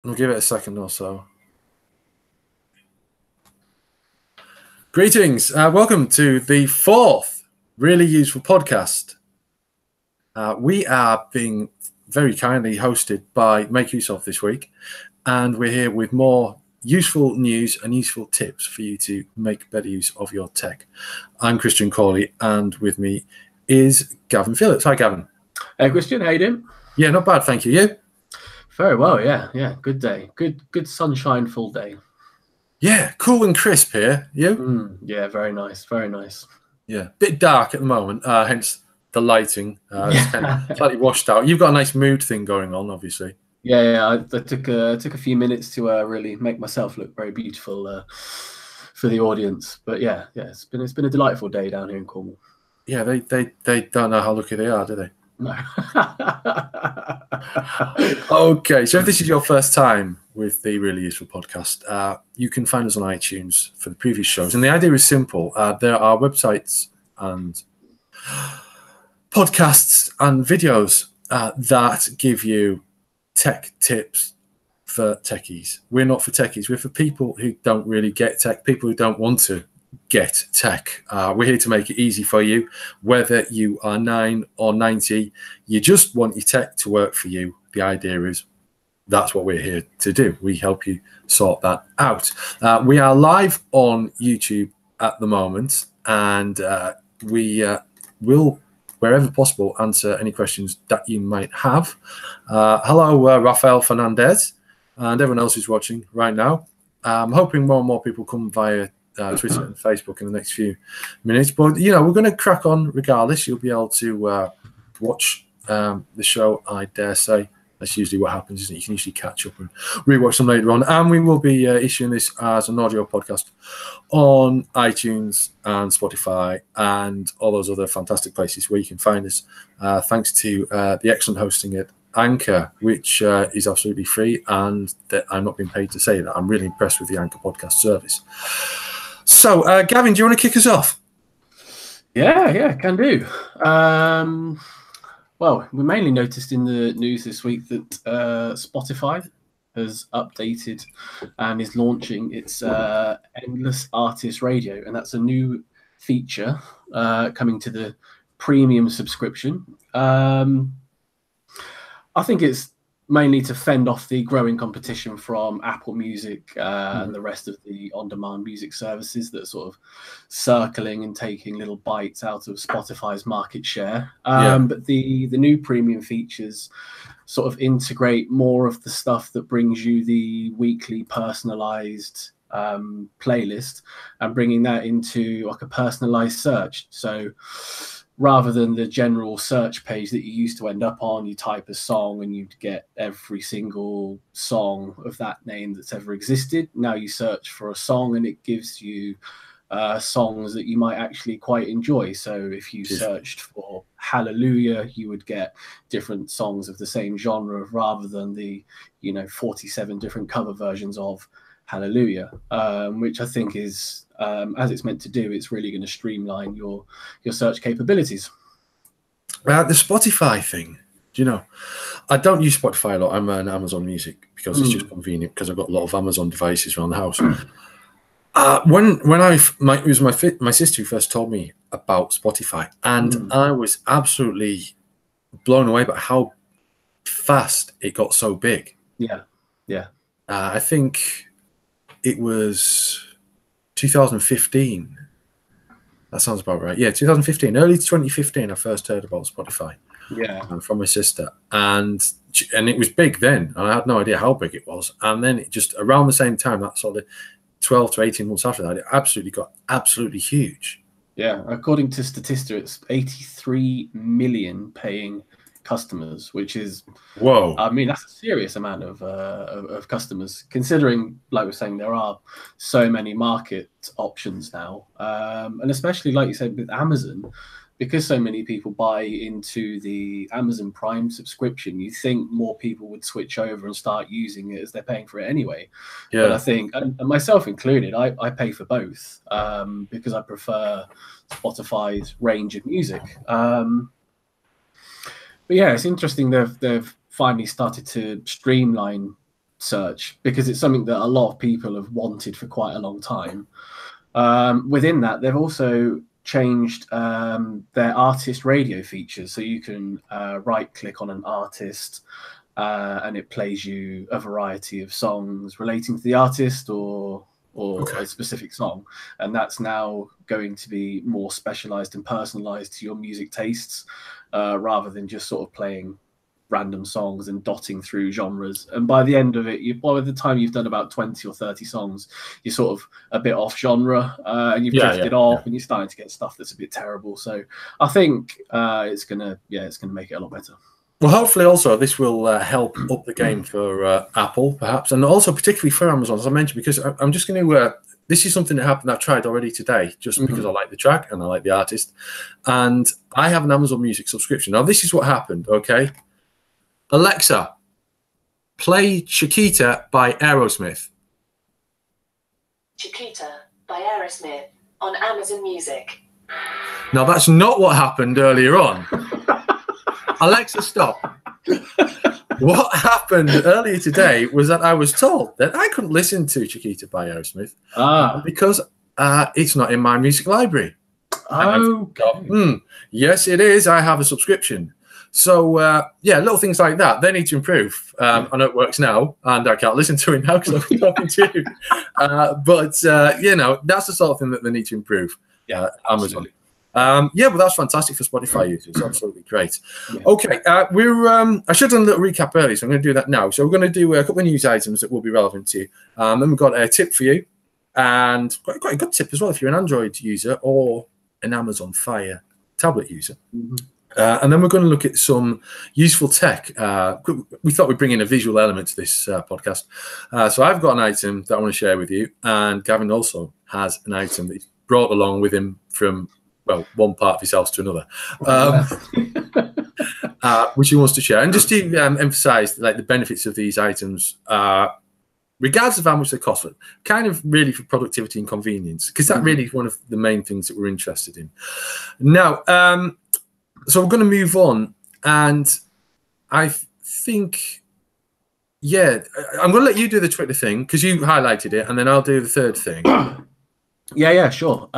We'll give it a second or so. Greetings. Welcome to the fourth Really Useful podcast. We are being very kindly hosted by MakeUseOf this week, and we're here with more useful news and useful tips for you to make better use of your tech. I'm Christian Corley, and with me is Gavin Phillips. Hi, Gavin. Hey, Christian. How you doing? Yeah, not bad, thank you. You? Very well, yeah. Good day. Good sunshine, full day. Yeah, cool and crisp here. You? Yeah, very nice, very nice. Yeah, bit dark at the moment, hence the lighting. It's kind of slightly washed out. You've got a nice mood thing going on, obviously. Yeah. I took a few minutes to really make myself look very beautiful for the audience. But yeah, it's been a delightful day down here in Cornwall. Yeah, they don't know how lucky they are, do they? No. Okay, so if this is your first time with the Really Useful podcast, you can find us on iTunes for the previous shows. And the idea is simple. There are websites and podcasts and videos that give you tech tips for techies. We're not for techies. We're for people who don't really get tech, people who don't want to get tech. We're here to make it easy for you, whether you are 9 or 90. You just want your tech to work for you. The idea is that's what we're here to do. We help you sort that out. We are live on YouTube at the moment, and we will, wherever possible, answer any questions that you might have. Hello, Rafael Fernandez, and everyone else who's watching right now. I'm hoping more and more people come via Twitter and Facebook in the next few minutes, but we're going to crack on regardless. You'll be able to watch the show, I dare say. That's usually what happens, isn't it? You can usually catch up and rewatch them later on. And we will be issuing this as an audio podcast on iTunes and Spotify and all those other fantastic places where you can find us, thanks to the excellent hosting at Anchor, which is absolutely free, and that I'm not being paid to say that. I'm really impressed with the Anchor podcast service. So, Gavin, do you want to kick us off? Yeah, can do. Well, we mainly noticed in the news this week that Spotify has updated and is launching its Endless Artist Radio, and that's a new feature coming to the premium subscription. I think it's mainly to fend off the growing competition from Apple Music and the rest of the on-demand music services that are sort of circling and taking little bites out of Spotify's market share. But the new premium features sort of integrate more of the stuff that brings you the weekly personalized playlist and bringing that into like a personalized search. So rather than the general search page that you used to end up on, you type a song and you'd get every single song of that name that's ever existed. Now you search for a song and it gives you songs that you might actually quite enjoy. So if you searched for Hallelujah, you would get different songs of the same genre rather than the 47 different cover versions of Hallelujah, which I think is, as it's meant to do, it's really going to streamline your search capabilities. The Spotify thing, I don't use Spotify a lot. I'm an Amazon Music because it's just convenient, because I've got a lot of Amazon devices around the house. When it was my sister who first told me about Spotify, and I was absolutely blown away by how fast it got so big. Yeah. I think it was 2015. That sounds about right. Yeah, 2015, early 2015. I first heard about Spotify. From my sister, and it was big then, and I had no idea how big it was. And then it just around the same time, that sort of 12 to 18 months after that, it got absolutely huge. Yeah, according to Statista, it's 83 million paying customers, which is, whoa. I mean, that's a serious amount of customers, considering, like we're saying, there are so many market options now, and especially, like you said, with Amazon, because so many people buy into the Amazon Prime subscription, you think more people would switch over and start using it as they're paying for it anyway. But I think, and myself included, I pay for both because I prefer Spotify's range of music. But yeah, it's interesting they've finally started to streamline search, because it's something that a lot of people have wanted for quite a long time. Within that, they've also changed their artist radio features, so you can right click on an artist and it plays you a variety of songs relating to the artist or a specific song, and that's now going to be more specialized and personalized to your music tastes, rather than just sort of playing random songs and dotting through genres. And by the end of it, by the time you've done about 20 or 30 songs, you're sort of a bit off genre, and you've drifted off, and you're starting to get stuff that's a bit terrible. So I think it's gonna make it a lot better. Well, hopefully also this will help up the game for Apple, perhaps, and also particularly for Amazon, as I mentioned, because I'm just going to, this is something that happened I've tried already today, just because I like the track and I like the artist, and I have an Amazon Music subscription. Now, this is what happened, okay? Alexa, play Chiquita by Aerosmith. Chiquita by Aerosmith on Amazon Music. Now, that's not what happened earlier on. Alexa, stop. What happened earlier today was that I was told that I couldn't listen to Chiquita by Aerosmith because it's not in my music library. Oh, yes, it is. I have a subscription. So, yeah, little things like that, they need to improve. I know it works now, and I can't listen to it now because I'm talking to you. But, you know, that's the sort of thing that they need to improve. Yeah, Amazon. Yeah, but that's fantastic for Spotify users. Absolutely great. Okay, I should have done a little recap earlier, so I'm going to do that now. So we're going to do a couple of news items that will be relevant to you. Then we've got a tip for you, and quite a good tip as well if you're an Android user or an Amazon Fire tablet user. And then we're going to look at some useful tech. We thought we'd bring in a visual element to this podcast. So I've got an item that I want to share with you, and Gavin also has an item that he's brought along with him from, well, one part of his house to another, which he wants to share. And just to emphasize, like, the benefits of these items, regardless of how much they cost, but kind of really for productivity and convenience, because that really is one of the main things that we're interested in. Now, so we're going to move on, and I think, yeah, I'm going to let you do the Twitter thing because you highlighted it, and then I'll do the third thing. Yeah, sure.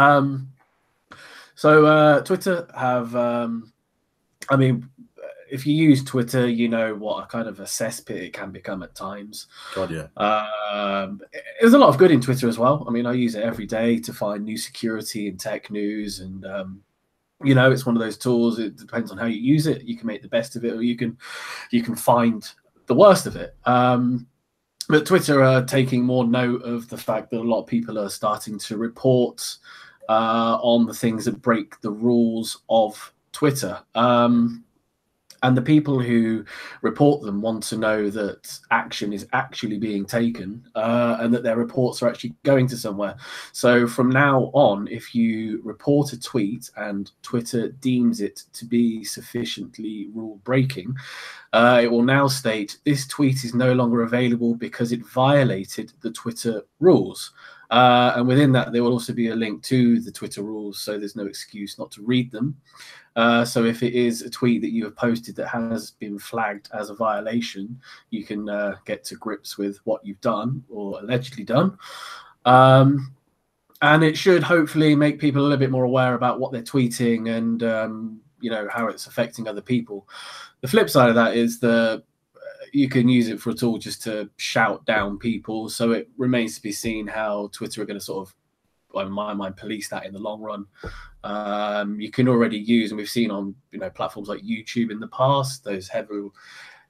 So Twitter have, I mean, if you use Twitter, you know what a kind of a cesspit it can become at times. God, yeah. There's a lot of good in Twitter as well. I mean, I use it every day to find new security and tech news, and you know, it's one of those tools. It depends on how you use it. You can make the best of it, or you can find the worst of it. But Twitter are taking more note of the fact that a lot of people are starting to report on the things that break the rules of Twitter. And the people who report them want to know that action is actually being taken, and that their reports are actually going to somewhere. So from now on, if you report a tweet and Twitter deems it to be sufficiently rule breaking, it will now state this tweet is no longer available because it violated the Twitter rules. And within that, there will also be a link to the Twitter rules, so there's no excuse not to read them. So if it is a tweet that you have posted that has been flagged as a violation, you can get to grips with what you've done or allegedly done. And it should hopefully make people a little bit more aware about what they're tweeting and, you know, how it's affecting other people. The flip side of that is you can use it for a tool just to shout down people. So it remains to be seen how Twitter are going to sort of, in my mind, police that in the long run. You can already use, and we've seen on, you know, platforms like YouTube in the past, those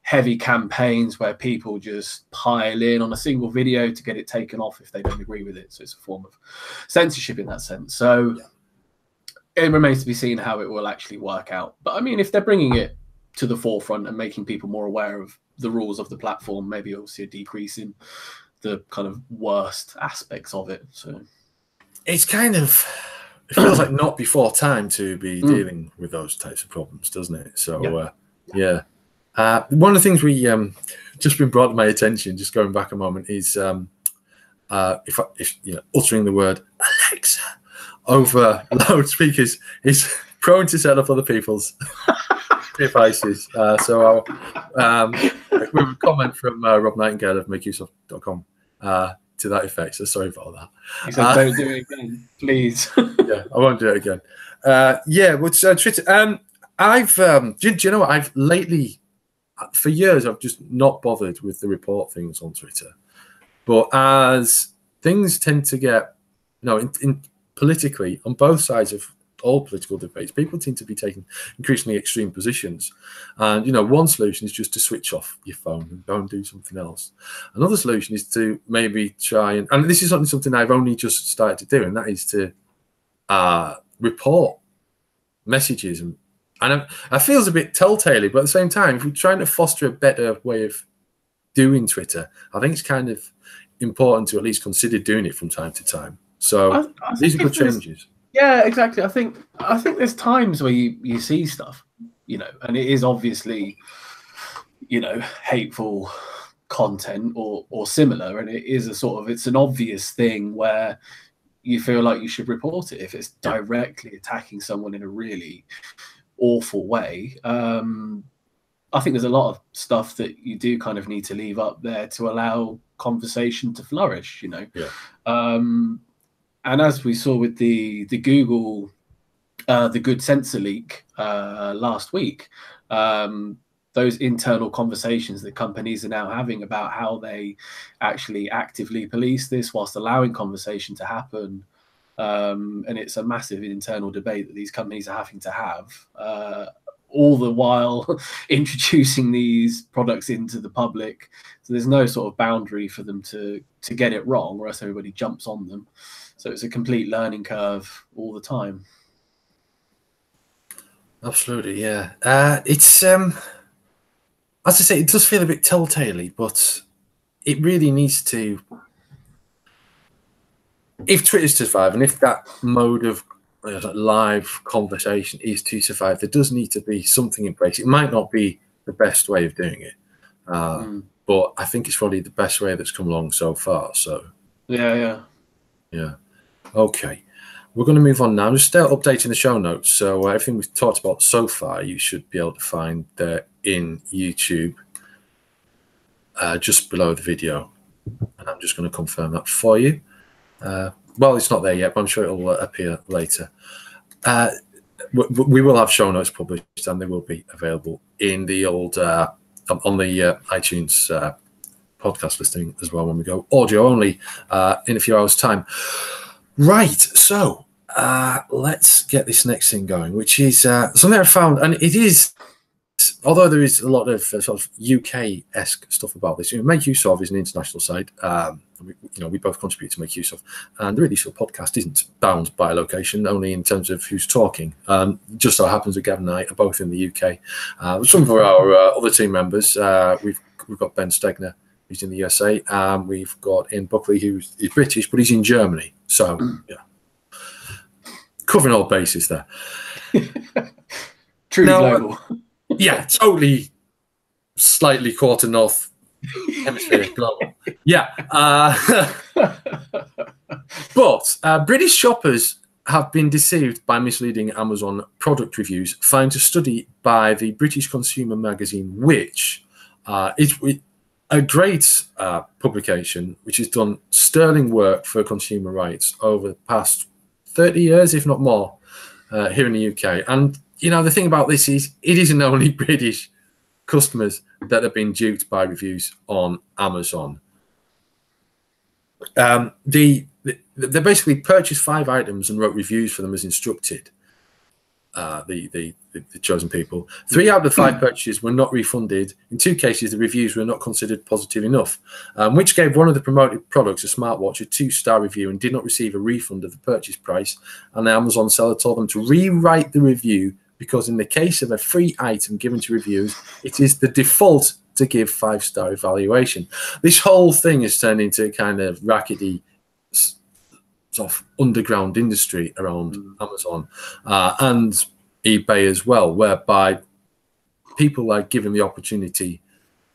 heavy campaigns where people just pile in on a single video to get it taken off if they don't agree with it. So it's a form of censorship in that sense. So it remains to be seen how it will actually work out. But I mean, if they're bringing it to the forefront and making people more aware of the rules of the platform, maybe you'll see a decrease in the kind of worst aspects of it. So it's kind of, it feels like not before time to be dealing with those types of problems, doesn't it? So yeah. One of the things we just been brought to my attention, just going back a moment, is if you know, uttering the word Alexa over loudspeakers is prone to set up other people's devices. So we have a comment from Rob Nightingale of MakeUseOf.com to that effect. So sorry about that. He said, "Don't do it again, please." Yeah, I won't do it again. What's Twitter? Do you know what? I've lately, for years, I've just not bothered with the report things on Twitter. But as things tend to get, in politically, on both sides of all political debates, people seem to be taking increasingly extreme positions. And, one solution is just to switch off your phone and go and do something else. Another solution is to maybe try and this is something I've only just started to do, and that is to report messages. And I feel it's a bit telltale, but at the same time, if we're trying to foster a better way of doing Twitter, I think it's kind of important to at least consider doing it from time to time. So these are good changes. Yeah, exactly. I think there's times where you see stuff, and it is obviously, hateful content or similar, and it is it's an obvious thing where you feel like you should report it if it's directly attacking someone in a really awful way. I think there's a lot of stuff that you do kind of need to leave up there to allow conversation to flourish, and as we saw with the Google, the good sensor leak last week, those internal conversations that companies are now having about how they actually actively police this whilst allowing conversation to happen. And it's a massive internal debate that these companies are having to have, all the while introducing these products into the public. So there's no sort of boundary for them to get it wrong, or else everybody jumps on them. So it's a complete learning curve all the time. Absolutely, yeah. It's as I say, it does feel a bit telltale, but it really needs to. If Twitter's to survive, and if that mode of live conversation is to survive, there does need to be something in place. It might not be the best way of doing it, but I think it's probably the best way that's come along so far. So yeah. Okay, we're going to move on now. Just start updating the show notes. So everything we've talked about so far, you should be able to find in YouTube, just below the video. And I'm just going to confirm that for you. Well, it's not there yet, but I'm sure it will appear later. We will have show notes published, and they will be available in the old on the iTunes podcast listing as well when we go audio only in a few hours' time. Right, so let's get this next thing going, which is something I found, and it is, although there is a lot of sort of UK-esque stuff about this. Make Use Of is an international site. We both contribute to Make Use Of, and the Really Useful podcast isn't bound by location, only in terms of who's talking. Just so happens that Gavin and I are both in the UK. Some of our other team members, we've got Ben Stegner, who's in the USA, and we've got Ian Buckley, who's British, but he's in Germany. So, covering all bases there. Truly global. Yeah, totally. Slightly quarter north hemisphere global. Yeah. But British shoppers have been deceived by misleading Amazon product reviews, found a study by the British consumer magazine, which is a great publication, which has done sterling work for consumer rights over the past 30 years, if not more, here in the UK. And, the thing about this is it isn't only British customers that have been duped by reviews on Amazon. They basically purchased 5 items and wrote reviews for them as instructed, the chosen people. 3 out of the 5 purchases were not refunded. In 2 cases, the reviews were not considered positive enough, which gave one of the promoted products, a smartwatch, a 2-star review and did not receive a refund of the purchase price. And the Amazon seller told them to rewrite the review because in the case of a free item given to reviewers, it is the default to give 5-star evaluation. This whole thing has turned into a kind of rackety sort of underground industry around Amazon and eBay as well, whereby people are given the opportunity,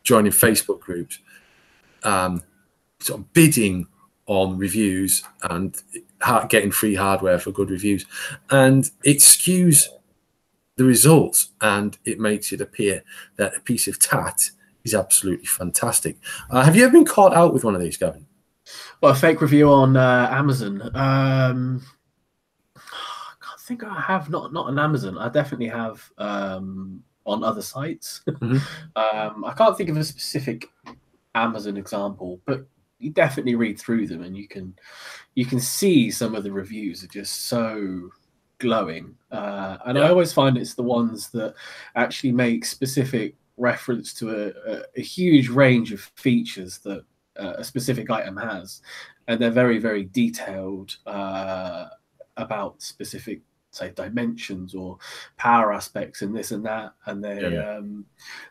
joining Facebook groups, sort of bidding on reviews and getting free hardware for good reviews. And it skews the results, and it makes it appear that a piece of tat is absolutely fantastic. Have you ever been caught out with one of these, Gavin? Well, a fake review on Amazon. I can't think I have. Not on Amazon. I definitely have on other sites. I can't think of a specific Amazon example, but you definitely read through them, and you can see some of the reviews are just so glowing. And I always find it's the ones that actually make specific reference to a huge range of features that a specific item has, and they're very, very detailed about specific, say, dimensions or power aspects and this and that. And they're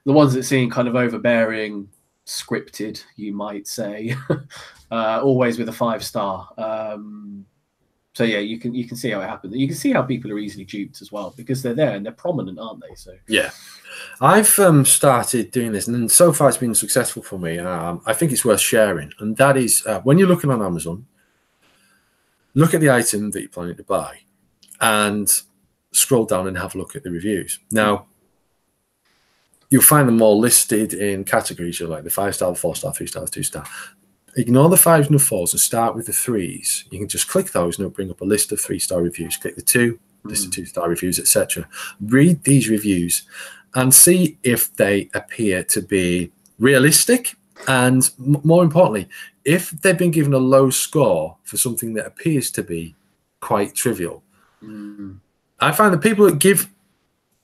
the ones that seem kind of overbearing, scripted, you might say, always with a 5-star. So yeah, you can see how it happens. You can see how people are easily duped as well, because they're there and they're prominent, aren't they? So yeah, I've started doing this, and so far it's been successful for me. I think it's worth sharing, and that is when you're looking on Amazon, look at the item that you're planning to buy, and scroll down and have a look at the reviews. Now, you'll find them all listed in categories. You're like the 5-star, 4-star, 3-star, 2-star. Ignore the 5s and the 4s and start with the 3s. You can just click those and it'll bring up a list of 3-star reviews. Click the 2, list of 2-star reviews, etc. Read these reviews and see if they appear to be realistic, and more importantly, if they've been given a low score for something that appears to be quite trivial. I find that people that give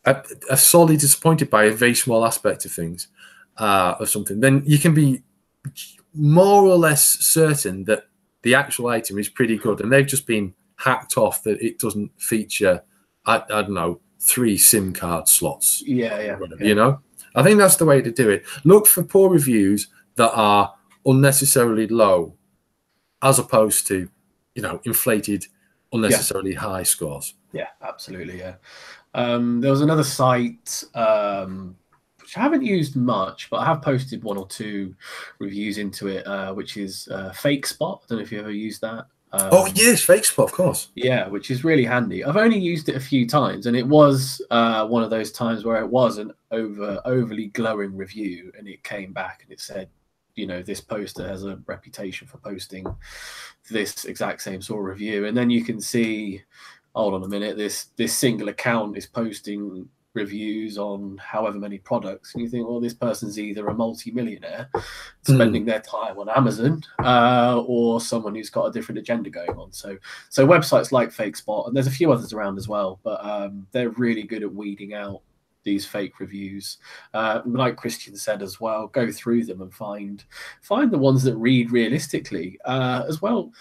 are sorely disappointed by a very small aspect of things, of something, then you can be more or less certain that the actual item is pretty good, and they've just been hacked off that it doesn't feature, I don't know, 3 SIM card slots. Yeah. You know, I think that's the way to do it. Look for poor reviews that are unnecessarily low, as opposed to, you know, inflated, unnecessarily high scores. Yeah, absolutely. Yeah. There was another site which I haven't used much, but I have posted 1 or 2 reviews into it, which is Fake Spot. I don't know if you ever used that. Oh yes, Fake Spot, of course. Yeah, which is really handy. I've only used it a few times, and it was one of those times where it was an overly glowing review, and it came back and it said, you know, this poster has a reputation for posting this exact same sort of review. And then you can see, hold on a minute, this single account is posting reviews on however many products, and you think, well, this person's either a multi-millionaire spending their time on Amazon, or someone who's got a different agenda going on. So websites like Fake Spot, and there's a few others around as well, but they're really good at weeding out these fake reviews. Like Christian said as well, go through them and find the ones that read realistically as well.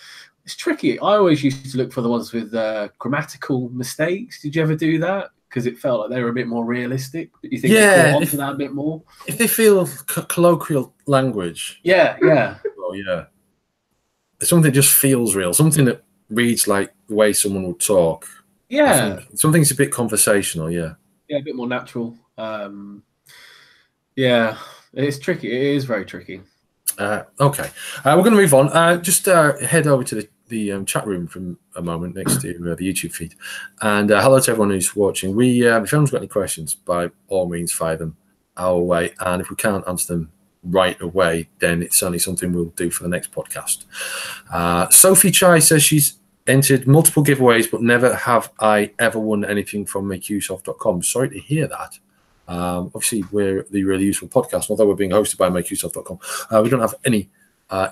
It's tricky. I always used to look for the ones with grammatical mistakes. Did you ever do that? Because it felt like they were a bit more realistic. But you think they caught on to that a bit more? If they feel colloquial language. Yeah. Oh, yeah. Something that just feels real. Something that reads like the way someone would talk. Yeah. Something's a bit conversational, yeah. Yeah, a bit more natural. Yeah, it's tricky. It is very tricky. Okay. We're going to move on. Just head over to the chat room for a moment next to the YouTube feed. And hello to everyone who's watching. If anyone's got any questions, by all means, fire them our way. And if we can't answer them right away, then it's certainly something we'll do for the next podcast. Sophie Chai says she's entered multiple giveaways, but never have I ever won anything from MakeUseOf.com. Sorry to hear that. Obviously, we're the Really Useful podcast. Although we're being hosted by MakeUseOf.com, we don't have any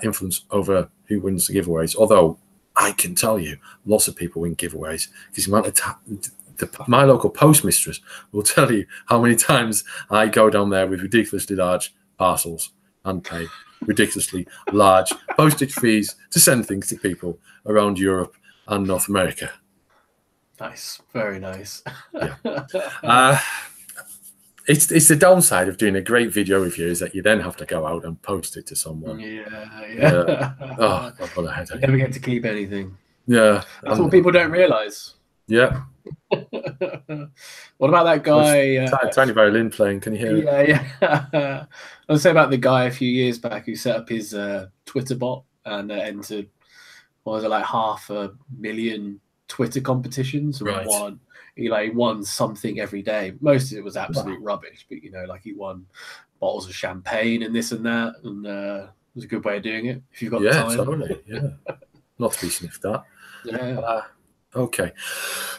influence over who wins the giveaways. Although I can tell you, lots of people win giveaways, because my local postmistress will tell you how many times I go down there with ridiculously large parcels and pay ridiculously large postage fees to send things to people around Europe and North America. Nice, very nice. Yeah. It's the downside of doing a great video review, is that you then have to go out and post it to someone. Yeah. Oh, God, what a headache. You never get to keep anything. Yeah. That's what people don't realise. Yeah. What about that guy? Tiny violin playing. Can you hear it? Yeah. I'll say about the guy a few years back who set up his Twitter bot and entered, what was it, like 500,000 Twitter competitions and Right. won. He won something every day. Most of it was absolute rubbish, but he won bottles of champagne and this and that, and it was a good way of doing it if you've got the time. Totally. Yeah, not to be sniffed at. Yeah. Okay,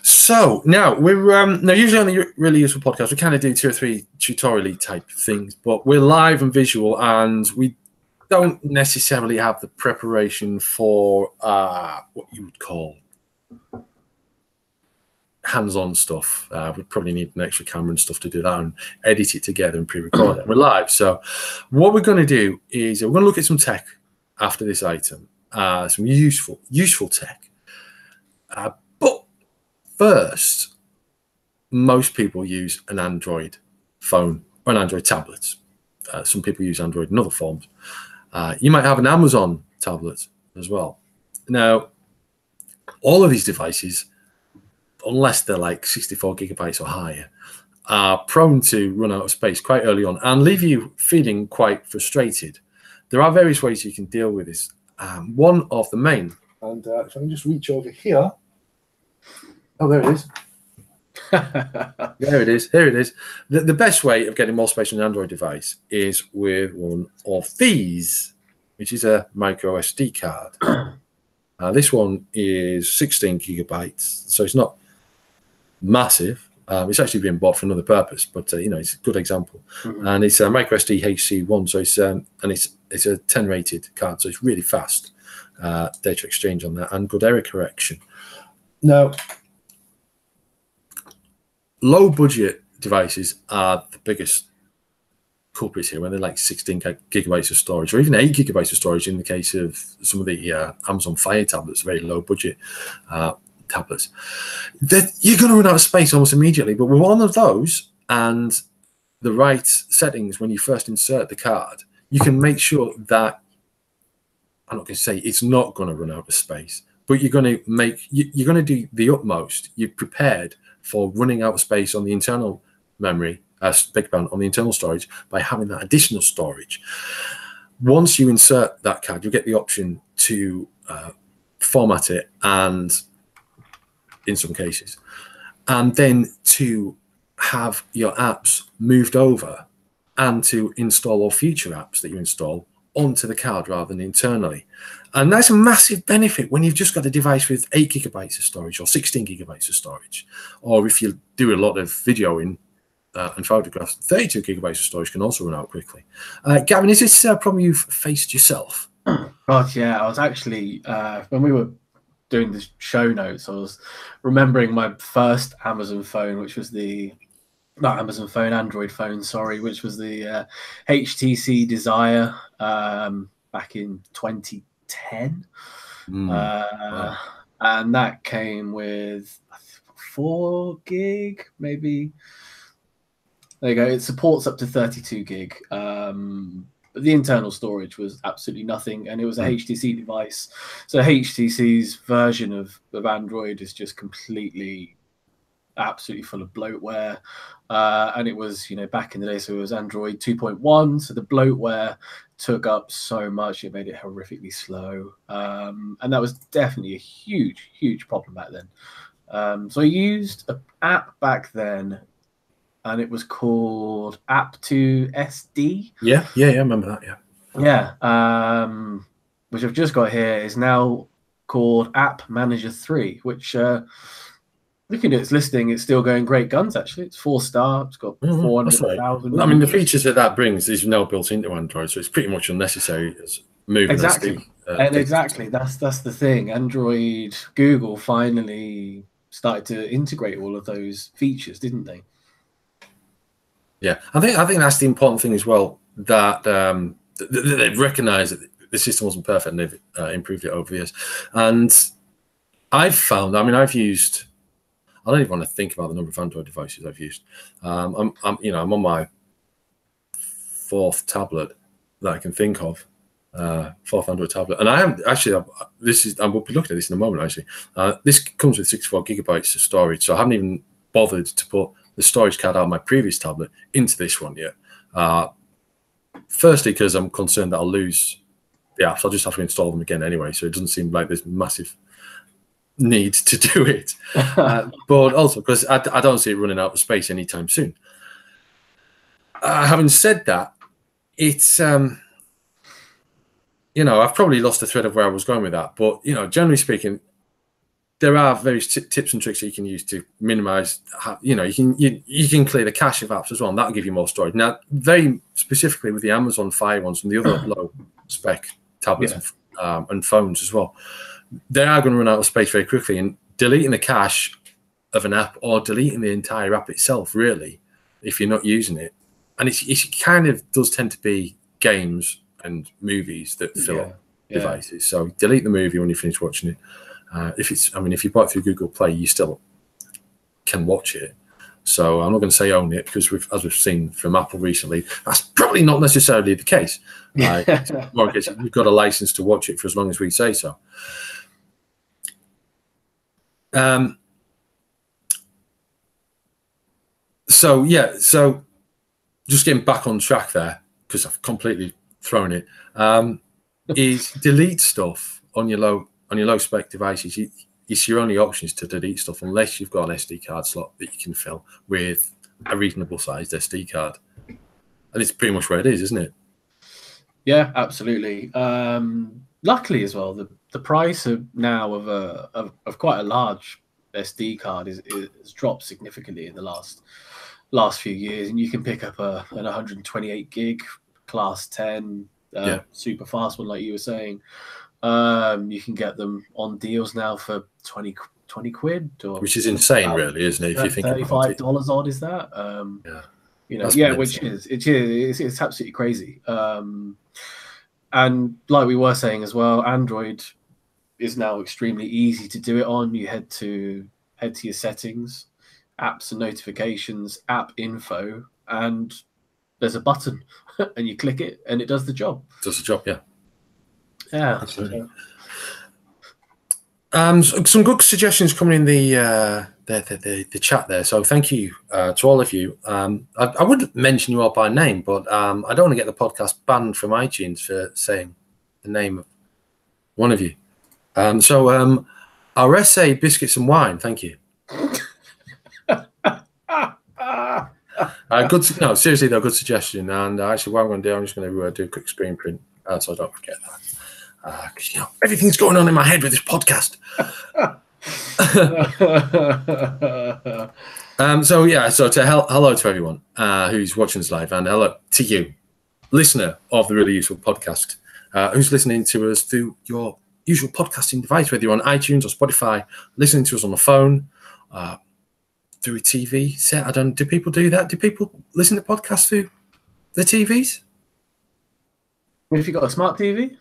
so now we're now usually on the Really Useful podcast we kind of do 2 or 3 tutorial type things, but we're live and visual, and we don't necessarily have the preparation for what you would call hands-on stuff. We'd probably need an extra camera and stuff to do that and edit it together and pre-record it. We're live, so what we're going to do is we're going to look at some tech after this item, some useful tech. But first, most people use an Android phone or an Android tablet. Some people use Android in other forms. You might have an Amazon tablet as well. Now, all of these devices, unless they're like 64 gigabytes or higher, are prone to run out of space quite early on and leave you feeling quite frustrated. There are various ways you can deal with this. One of the main, and if I can just reach over here. Oh, there it is. There it is. Here it is. The best way of getting more space on an Android device is with one of these, which is a micro SD card. This one is 16 gigabytes, so it's not massive. It's actually being bought for another purpose, but it's a good example. And it's a micro SD HC1, so it's a 10 rated card, so it's really fast data exchange on that and good error correction. Now, low budget devices are the biggest culprits here when they're like 16 gigabytes of storage, or even 8 gigabytes of storage in the case of some of the Amazon Fire tablets, very low budget tablets. You're going to run out of space almost immediately. But with one of those and the right settings when you first insert the card, you can make sure that, I'm not going to say it's not going to run out of space, but you're going to do the utmost. You've prepared for running out of space on the internal memory, on the internal storage, by having that additional storage. Once you insert that card, you'll get the option to format it, and in some cases, and then to have your apps moved over and to install all future apps that you install onto the card rather than internally. And that's a massive benefit when you've just got a device with 8 gigabytes of storage or 16 gigabytes of storage, or if you do a lot of videoing and photographs, 32 gigabytes of storage can also run out quickly. Gavin, is this a problem you've faced yourself? God, yeah. I was actually, when we were doing the show notes, I was remembering my first Amazon phone, which was Android phone, sorry, which was the HTC Desire back in 2010. Wow. And that came with 4 gig, maybe. There you go. It supports up to 32 gig. But the internal storage was absolutely nothing, and it was a HTC device. So HTC's version of Android is just absolutely full of bloatware. And it was, back in the day, so it was Android 2.1. So the bloatware took up so much, it made it horrifically slow. And that was definitely a huge, huge problem back then. So I used an app back then, and it was called App2SD. Yeah, I remember that, Yeah, which I've just got here is now called App Manager 3, which, looking at its listing, it's still going great guns, actually. It's 4-star. It's got 400,000. Right. I mean, the features that brings is now built into Android, so it's pretty much unnecessary as moving. Exactly. Exactly. That's the thing. Android, Google finally started to integrate all of those features, didn't they? Yeah, I think that's the important thing as well, that they've recognised that the system wasn't perfect and they've improved it over the years. And I've found, I've used, I don't even want to think about the number of Android devices I've used. I'm on my 4th tablet that I can think of, 4th Android tablet, and I am actually. We'll be looking at this in a moment. Actually, this comes with 64 gigabytes of storage, so I haven't even bothered to put the storage card out of my previous tablet into this one yet. Firstly, because I'm concerned that I'll lose the apps. I'll just have to install them again anyway, so it doesn't seem like there's massive need to do it. But also because I don't see it running out of space anytime soon. Having said that, it's I've probably lost the thread of where I was going with that. But generally speaking, there are various tips and tricks that you can use to minimize. You can clear the cache of apps as well, and that'll give you more storage. Now, very specifically with the Amazon Fire ones and the other low spec tablets and phones as well, they are going to run out of space very quickly. And deleting the cache of an app or deleting the entire app itself, really, if you're not using it, and it kind of does tend to be games and movies that fill up devices. So delete the movie when you finish watching it. If you buy it through Google Play, you still can watch it. So I'm not going to say own it because, as we've seen from Apple recently, that's probably not necessarily the case. More case, you've got a license to watch it for as long as we say so. So just getting back on track there, because I've completely thrown it, is delete stuff on your low spec devices. It's your only options to delete stuff unless you've got an SD card slot that you can fill with a reasonable sized SD card. And it's pretty much where it is, isn't it? Yeah, absolutely. Luckily as well, the price of quite a large SD card is dropped significantly in the last few years, and you can pick up an 128 gig class 10 super fast one, like you were saying. You can get them on deals now for 20 quid, which is insane, really, isn't it? If you think $35 odd, is that? It's absolutely crazy. And like we were saying as well, Android is now extremely easy to do it on. You head to your settings, apps and notifications, app info, and there's a button, and you click it, and it does the job. Does the job, yeah. Yeah, absolutely. Some good suggestions coming in the chat there. So thank you to all of you. I would mention you all by name, but I don't want to get the podcast banned from iTunes for saying the name of one of you. Our essay, biscuits and wine. Thank you. Seriously though, good suggestion. And actually, what I'm going to do, I'm just going to do a quick screen print so I don't forget that. Because everything's going on in my head with this podcast. So hello to everyone who's watching us live, and hello to you, listener of the Really Useful Podcast, who's listening to us through your usual podcasting device, whether you're on iTunes or Spotify, listening to us on the phone, through a TV set. Do people do that? Do people listen to podcasts through the TVs? If you've got a smart TV?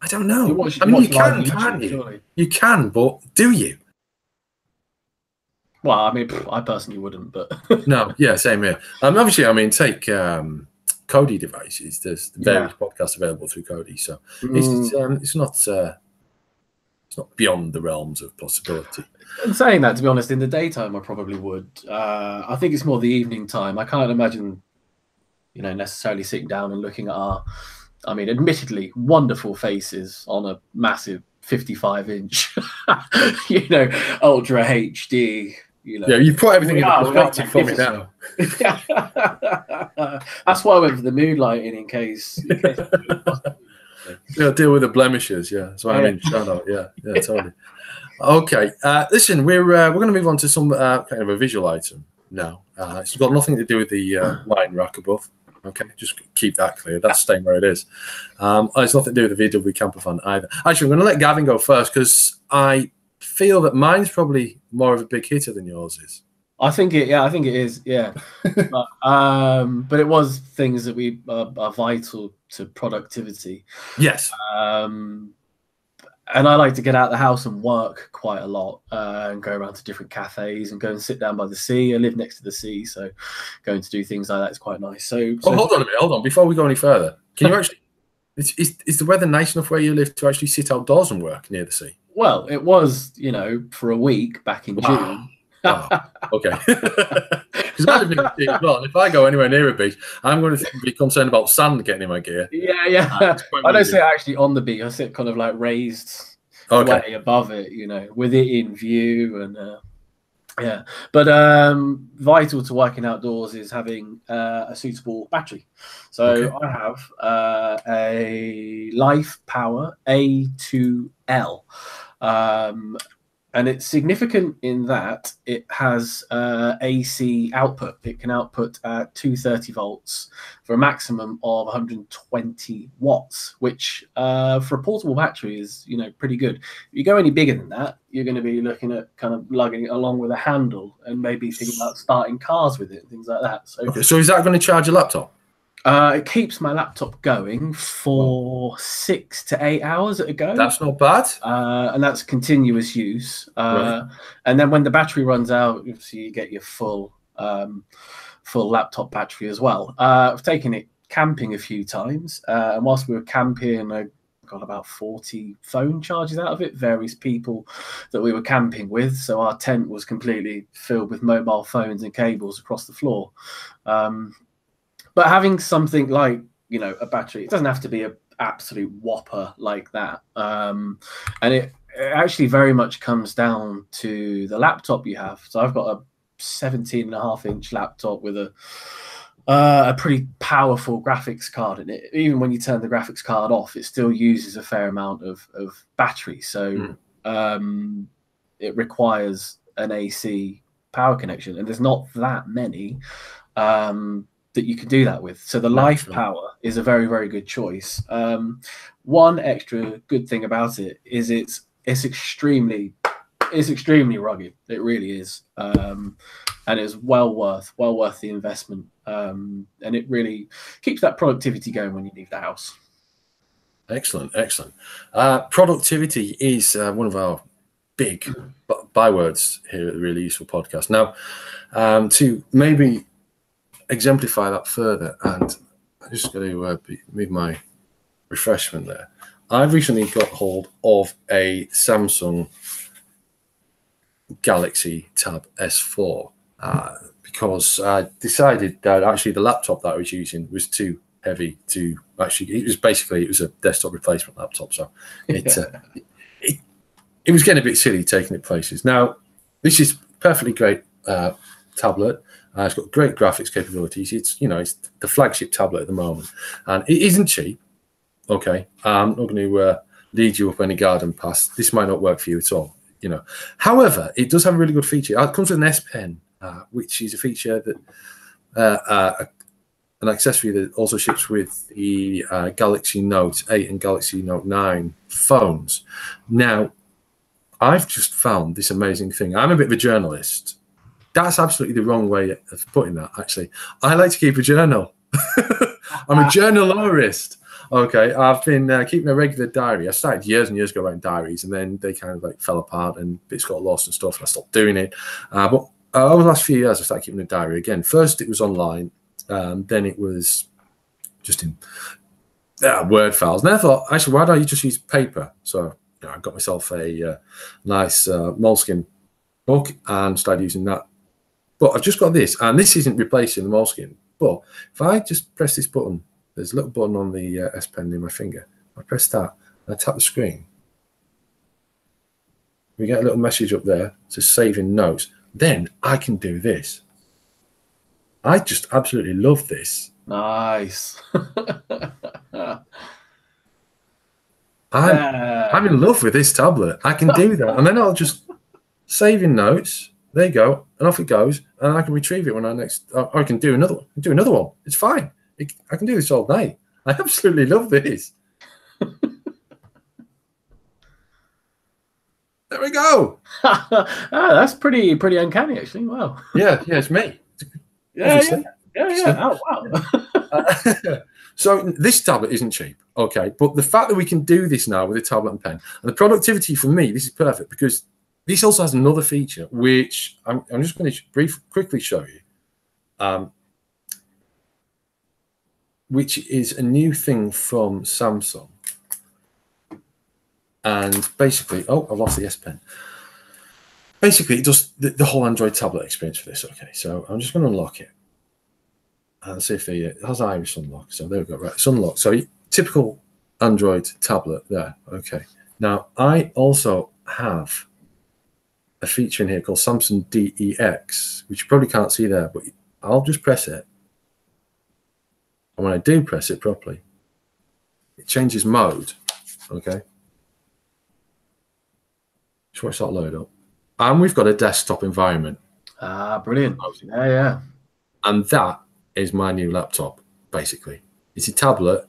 I don't know. You can, can't you? Surely. You can, but do you? Well, I personally wouldn't, but no, yeah, same here. Obviously, take Kodi devices. There's various podcasts available through Kodi, so it's not beyond the realms of possibility. And saying that, to be honest, in the daytime, I probably would. I think it's more the evening time. I can't imagine, necessarily sitting down and looking at our, admittedly wonderful faces on a massive 55-inch, ultra HD. Yeah, you put everything in perspective for me now. That's why I went for the moonlighting in case deal with the blemishes. Yeah, that's what I mean. Shout out. Yeah, totally. Okay, listen, we're going to move on to some kind of a visual item now. It's got nothing to do with the wine rack above. Okay, just keep that clear. That's staying where it is. It's nothing to do with the VW camper either. Actually, I'm going to let Gavin go first because I feel that mine's probably more of a big hitter than yours is. I think it is. Yeah, but it was things that are vital to productivity. Yes. And I like to get out of the house and work quite a lot and go around to different cafes and go and sit down by the sea. I live next to the sea, so going to do things like that is quite nice. So hold on a minute. Hold on. Before we go any further, can you actually is the weather nice enough where you live to actually sit outdoors and work near the sea? Well, it was, for a week back in June. Oh, okay. Because I live in the sea as well. And if I go anywhere near a beach, I'm going to be concerned about sand getting in my gear. Yeah. I don't sit actually on the beach. I sit kind of like raised Okay. way above it, with it in view. And yeah, but vital to working outdoors is having a suitable battery. So I have a Life Power A2L. And it's significant in that it has AC output. It can output 230 volts for a maximum of 120 watts, which for a portable battery is, pretty good. If you go any bigger than that, you're going to be looking at kind of lugging it along with a handle and maybe thinking about starting cars with it and things like that. So is that going to charge a laptop? It keeps my laptop going for 6 to 8 hours at a go. That's not bad. And that's continuous use. Right. And then when the battery runs out, obviously you get your full laptop battery as well. I've taken it camping a few times. And whilst we were camping, I got about 40 phone charges out of it, various people that we were camping with. So our tent was completely filled with mobile phones and cables across the floor. But having something like, a battery, it doesn't have to be an absolute whopper like that. And it actually very much comes down to the laptop you have. So I've got a 17.5-inch laptop with a pretty powerful graphics card in it. Even when you turn the graphics card off, it still uses a fair amount of battery. So it requires an AC power connection. And there's not that many that you can do that with. So the Life Power is a very, very good choice. One extra good thing about it is it's extremely rugged. It really is. And it's well worth the investment. And it really keeps that productivity going when you leave the house. Excellent. Productivity is one of our big bywords here at the Really Useful Podcast. Now, to maybe exemplify that further, and I'm just going to move my refreshment there. I've recently got hold of a Samsung Galaxy Tab S4 because I decided that actually the laptop that I was using was too heavy to actually. It was a desktop replacement laptop, so it was getting a bit silly taking it places. Now, this is perfectly great tablet. It's got great graphics capabilities. It's the flagship tablet at the moment, and it isn't cheap. Okay, I'm not going to lead you up any garden paths. This might not work for you at all. However, it does have a really good feature. It comes with an S Pen, which is a feature that an accessory that also ships with the Galaxy Note 8 and Galaxy Note 9 phones. Now, I've just found this amazing thing. I'm a bit of a journalist. That's absolutely the wrong way of putting that, actually. I like to keep a journal. I'm a journalist. Okay, I've been keeping a regular diary. I started years and years ago writing diaries, and then they kind of fell apart and bits got lost and stuff, and I stopped doing it. But over the last few years, I started keeping a diary again. First, it was online. Then it was just in Word files. And I thought, actually, why don't you just use paper? So I got myself a nice moleskin book and started using that. But I've just got this, and this isn't replacing the moleskin. But if I just press this button, there's a little button on the S Pen in my finger. I press that, and I tap the screen. We get a little message up there to saving notes. Then I can do this. I just absolutely love this. Nice. I'm in love with this tablet. I can do that, and then I'll just save in notes. There you go, and off it goes, and I can retrieve it when I can do another one. Do another one. It's fine. I can do this all day. I absolutely love this. There we go. That's pretty uncanny, actually. Wow. Yeah, it's me. Yeah. Oh, wow. So this tablet isn't cheap, okay? But the fact that we can do this now with a tablet and pen, and the productivity for me, this is perfect because this also has another feature, which I'm just going to quickly show you, which is a new thing from Samsung. And basically, I've lost the S Pen. Basically, it does the whole Android tablet experience for this. Okay, so I'm just going to unlock it and see if it has iris unlock. So there we go. Right, it's unlocked. So typical Android tablet there. Okay. Now, I also have a feature in here called Samsung DEX, which you probably can't see there, but I'll just press it. And when I do press it properly, it changes mode. Okay. Just watch that load up. And we've got a desktop environment. Ah, brilliant. Yeah. And that is my new laptop, basically. It's a tablet.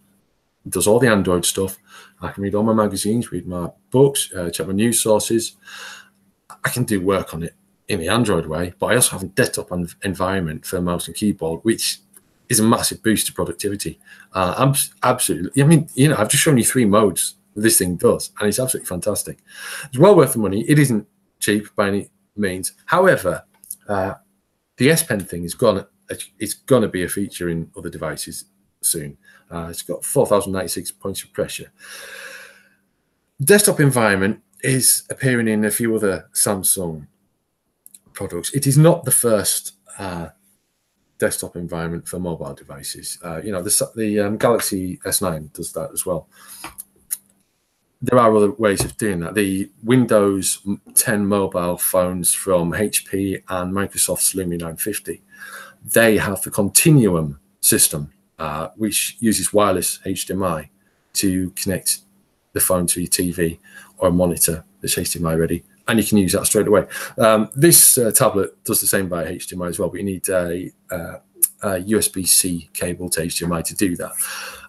It does all the Android stuff. I can read all my magazines, read my books, check my news sources. I can do work on it in the Android way, but I also have a desktop environment for mouse and keyboard, which is a massive boost to productivity. Absolutely. I mean, I've just shown you 3 modes this thing does, and it's absolutely fantastic. It's well worth the money. It isn't cheap by any means. However, the S Pen thing is it's gonna be a feature in other devices soon. It's got 4,096 points of pressure. Desktop environment is appearing in a few other Samsung products. It is not the first desktop environment for mobile devices. The Galaxy S9 does that as well. There are other ways of doing that. The Windows 10 mobile phones from HP and Microsoft's Lumia 950, they have the Continuum system, which uses wireless HDMI to connect the phone to your TV or a monitor that's HDMI ready, and you can use that straight away. This tablet does the same by HDMI as well, but you need a USB-C cable to HDMI to do that.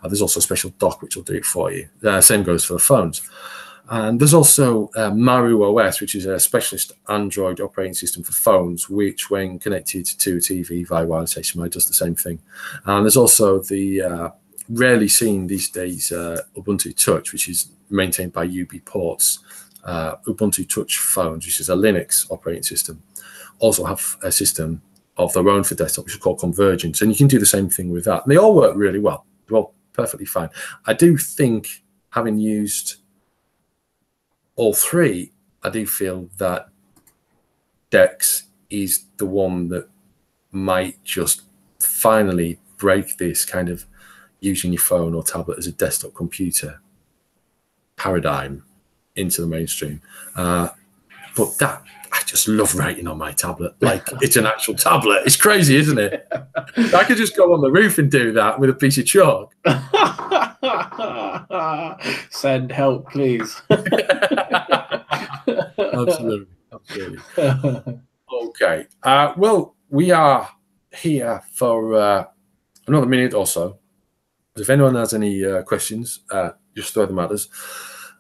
There's also a special dock which will do it for you. Same goes for the phones. And there's also Maru OS, which is a specialist Android operating system for phones, which when connected to a TV via wireless HDMI does the same thing. And there's also the rarely seen these days Ubuntu Touch, which is maintained by UB Ports. Ubuntu Touch phones, which is a Linux operating system, also have a system of their own for desktop, which is called Convergence, and you can do the same thing with that. And they all work really well. They're all perfectly fine. I do think, having used all 3, I do feel that DeX is the one that might just finally break this kind of using your phone or tablet as a desktop computer paradigm into the mainstream. But that, I just love writing on my tablet. Like, it's an actual tablet. It's crazy, isn't it? I could just go on the roof and do that with a piece of chalk. Send help, please. Absolutely. Okay. Well, we are here for another minute or so. If anyone has any questions, just throw them at us.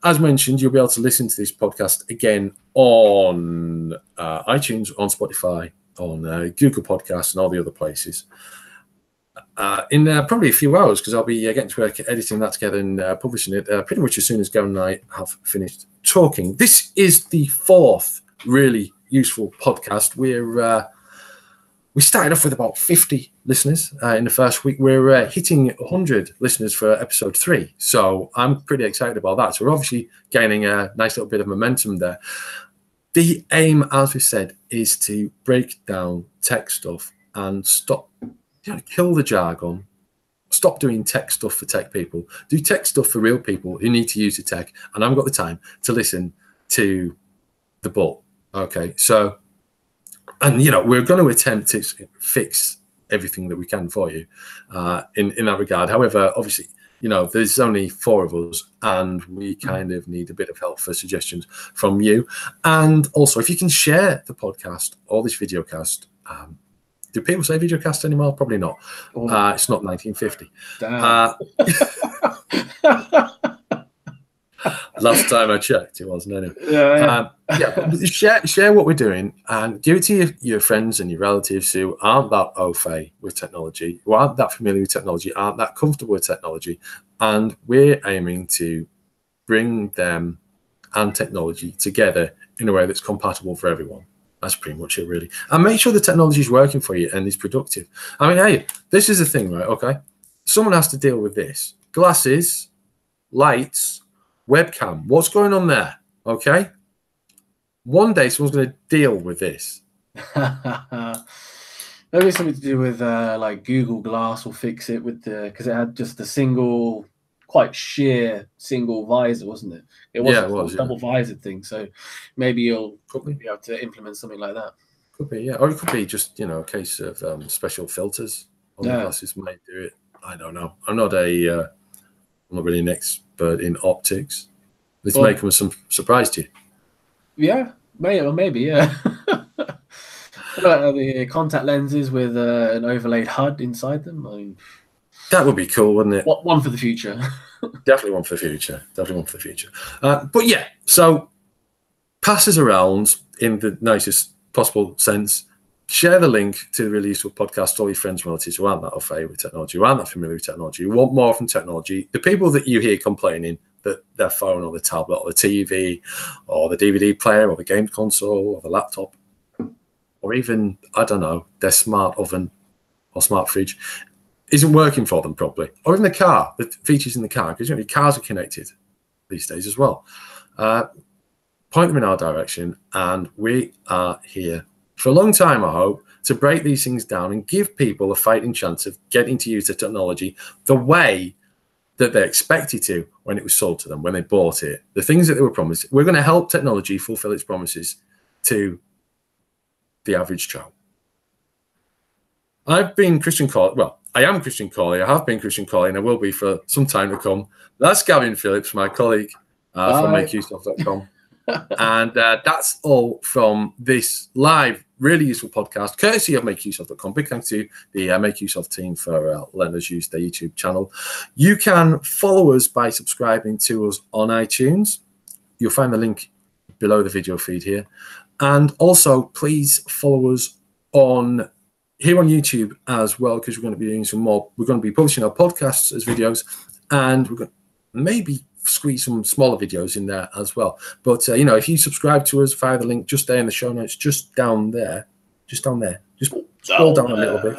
As mentioned, you'll be able to listen to this podcast again on iTunes, on Spotify, on Google Podcasts, and all the other places in probably a few hours, because I'll be getting to work editing that together and publishing it pretty much as soon as Gavin and I have finished talking. This is the 4th really useful podcast. We started off with about 50 listeners in the first week. We're hitting 100 listeners for episode 3. So I'm pretty excited about that. So we're obviously gaining a nice little bit of momentum there. The aim, as we said, is to break down tech stuff and stop, kill the jargon. Stop doing tech stuff for tech people. Do tech stuff for real people who need to use the tech. And I haven't got the time to listen to the bull. Okay, so... And, we're going to attempt to fix everything that we can for you in that regard. However, obviously, there's only 4 of us, and we kind of need a bit of help for suggestions from you. And also, if you can share the podcast or this videocast. Do people say videocast anymore? Probably not. It's not 1950. Last time I checked, it wasn't anyway. Share what we're doing and give it to your friends and your relatives who aren't that au fait with technology, who aren't that familiar with technology, aren't that comfortable with technology. And we're aiming to bring them and technology together in a way that's compatible for everyone. That's pretty much it, really. And make sure the technology is working for you and is productive. I mean, hey, this is the thing, right? Okay. Someone has to deal with this. Glasses, lights, webcam. What's going on there? Okay. One day someone's going to deal with this. Maybe something to do with like Google Glass will fix it with because it had just a single quite sheer single visor, wasn't it? It wasn't a double visored thing. So maybe you'll be able to implement something like that. Could be, yeah. Or it could be just, a case of special filters on the glasses might do it. I don't know. I'm not really an expert in optics. This may come as some surprise to you. Yeah, maybe, yeah. The contact lenses with an overlaid HUD inside them. I mean, that would be cool, wouldn't it? One for the future. Definitely one for the future. But yeah, so passes around in the nicest possible sense. Share the link to the Really Useful podcast to all your friends and relatives who aren't that au fait with technology, who aren't that familiar with technology, who want more from technology. The people that you hear complaining that their phone or the tablet or the TV or the DVD player or the game console or the laptop or even, I don't know, their smart oven or smart fridge isn't working for them properly, or even the car, the features in the car, because cars are connected these days as well. Point them in our direction, and we are here for a long time, I hope, to break these things down and give people a fighting chance of getting to use the technology the way that they expected to when it was sold to them, when they bought it, the things that they were promised. We're going to help technology fulfill its promises to the average Joe. I've been Christian Corley. Well, I am Christian Corley. I have been Christian Corley, and I will be for some time to come. That's Gavin Phillips, my colleague from MakeUseOf.com. And that's all from this live, really useful podcast, courtesy of MakeUseOf.com. Big thanks to the Make Use Of team for letting us use their YouTube channel. You can follow us by subscribing to us on iTunes. You'll find the link below the video feed here. And also, please follow us here on YouTube as well, because we're going to be doing some more. We're going to be publishing our podcasts as videos, and we're going to maybe squeeze some smaller videos in there as well. But if you subscribe to us via the link just there in the show notes, just down there, just scroll down a little bit.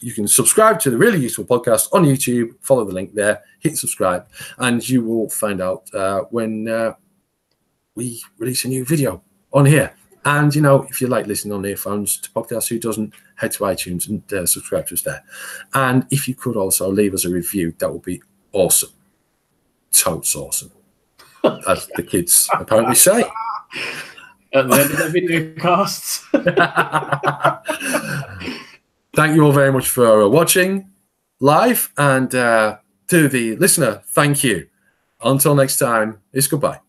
You can subscribe to the Really Useful podcast on YouTube. Follow the link there, hit subscribe, and you will find out when we release a new video on here. And, if you like listening on earphones to podcasts, who doesn't, head to iTunes and subscribe to us there. And if you could also leave us a review, that would be awesome. Totes awesome, as the kids apparently say. At the end of the video casts. Thank you all very much for watching live. And to the listener, thank you. Until next time, it's goodbye.